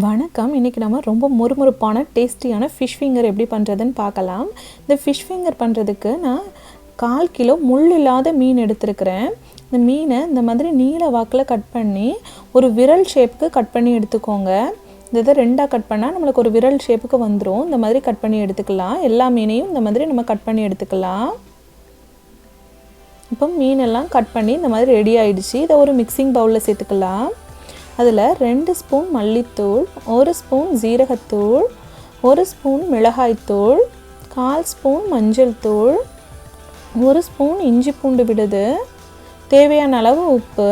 வணக்கம். இன்றைக்கி நம்ம ரொம்ப மொறுமொறுப்பான டேஸ்டியான ஃபிஷ் ஃபிங்கர் எப்படி பண்ணுறதுன்னு பார்க்கலாம். இந்த ஃபிஷ் ஃபிங்கர் பண்ணுறதுக்கு நான் 1/4 கிலோ முள் இல்லாத மீன் எடுத்துருக்கிறேன். இந்த மீனை இந்த மாதிரி நீல வாக்கில் கட் பண்ணி ஒரு விரல் ஷேப்புக்கு கட் பண்ணி எடுத்துக்கோங்க. இதை 2ஆக கட் பண்ணால் நம்மளுக்கு ஒரு விரல் ஷேப்புக்கு வந்துடும். இந்த மாதிரி கட் பண்ணி எடுத்துக்கலாம். எல்லா மீனையும் இந்த மாதிரி நம்ம கட் பண்ணி எடுத்துக்கலாம். இப்போ மீனெல்லாம் கட் பண்ணி இந்த மாதிரி ரெடி ஆகிடுச்சு. இதை ஒரு மிக்சிங் பவுலில் சேர்த்துக்கலாம். அதில் 2 ஸ்பூன் மல்லித்தூள், 1 ஸ்பூன் ஜீரகத்தூள், 1 ஸ்பூன் மிளகாய்த்தூள், 1/4 ஸ்பூன் மஞ்சள் தூள், 1 ஸ்பூன் இஞ்சி பூண்டு விழுது, தேவையான அளவு உப்பு,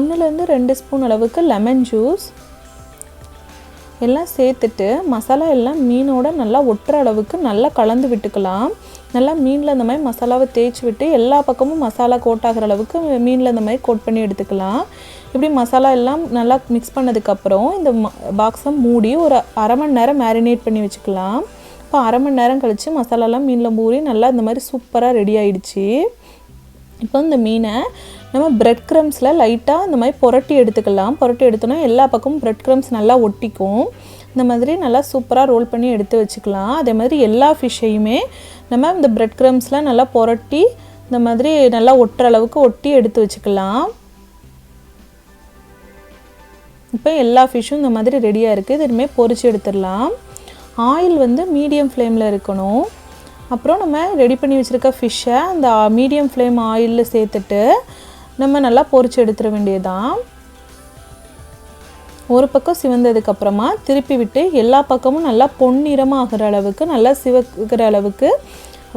1லேருந்து 2 ஸ்பூன் அளவுக்கு லெமன் ஜூஸ் எல்லாம் சேர்த்துட்டு மசாலா எல்லாம் மீனோட நல்லா ஒட்டுற அளவுக்கு நல்லா கலந்து விட்டுக்கலாம். நல்லா மீனில் இந்த மாதிரி மசாலாவை தேய்ச்சி விட்டு எல்லா பக்கமும் மசாலா கோட் ஆகிற அளவுக்கு மீனில் இந்த மாதிரி கோட் பண்ணி எடுத்துக்கலாம். இப்படி மசாலா எல்லாம் நல்லா மிக்ஸ் பண்ணதுக்கப்புறம் இந்த பாக்ஸை மூடி ஒரு 1/2 மணி நேரம் மேரினேட் பண்ணி வச்சுக்கலாம். இப்போ 1/2 மணி நேரம் கழித்து மசாலாலாம் மீனில் மூடி நல்லா இந்த மாதிரி சூப்பராக ரெடி ஆகிடுச்சு. இப்போ இந்த மீனை நம்ம பிரெட் க்ரம்ஸில் லைட்டாக இந்த மாதிரி புரட்டி எடுத்துக்கலாம். புரட்டி எடுத்தோன்னா எல்லா பக்கமும் பிரெட் க்ரம்ஸ் நல்லா ஒட்டிக்கும். இந்த மாதிரி நல்லா சூப்பராக ரோல் பண்ணி எடுத்து வச்சுக்கலாம். அதே மாதிரி எல்லா ஃபிஷ்ஷையுமே நம்ம இந்த பிரெட் க்ரம்ஸில் நல்லா புரட்டி இந்த மாதிரி நல்லா ஒட்டுற அளவுக்கு ஒட்டி எடுத்து வச்சுக்கலாம். இப்போ எல்லா ஃபிஷ்ஷும் இந்த மாதிரி ரெடியாக இருக்குது. இது இனிமேல் பொரிச்சு எடுத்துடலாம். ஆயில் வந்து மீடியம் ஃப்ளேமில் இருக்கணும். அப்புறம் நம்ம ரெடி பண்ணி வச்சுருக்க ஃபிஷ்ஷை அந்த மீடியம் ஃப்ளேம் ஆயிலில் சேர்த்துட்டு நம்ம நல்லா பொரிச்சு எடுத்துட வேண்டியதுதான். ஒரு பக்கம் சிவந்ததுக்கப்புறமா திருப்பி விட்டு எல்லா பக்கமும் நல்லா பொன்னிறமாக ஆகிற அளவுக்கு நல்லா சிவக்கிற அளவுக்கு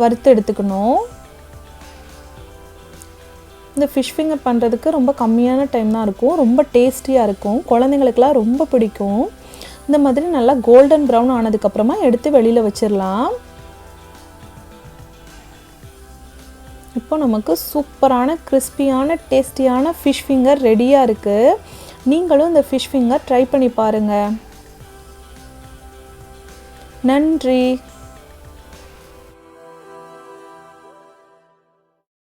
வறுத்து எடுத்துக்கணும். இந்த ஃபிஷ் ஃபிங்கர் பண்ணுறதுக்கு ரொம்ப கம்மியான டைம் தான் இருக்கும். ரொம்ப டேஸ்டியாக இருக்கும். குழந்தைங்களுக்கெல்லாம் ரொம்ப பிடிக்கும். இந்த மாதிரி நல்லா கோல்டன் ப்ரௌன் ஆனதுக்கப்புறமா எடுத்து வெளியில் வச்சிடலாம். இப்போ நமக்கு சூப்பரான கிறிஸ்பியான டேஸ்டியான ஃபிஷ் ஃபிங்கர் ரெடியாக இருக்குது. நீங்களும் இந்த ஃபிஷ் ஃபிங்கர் ட்ரை பண்ணி பாருங்கள். நன்றி.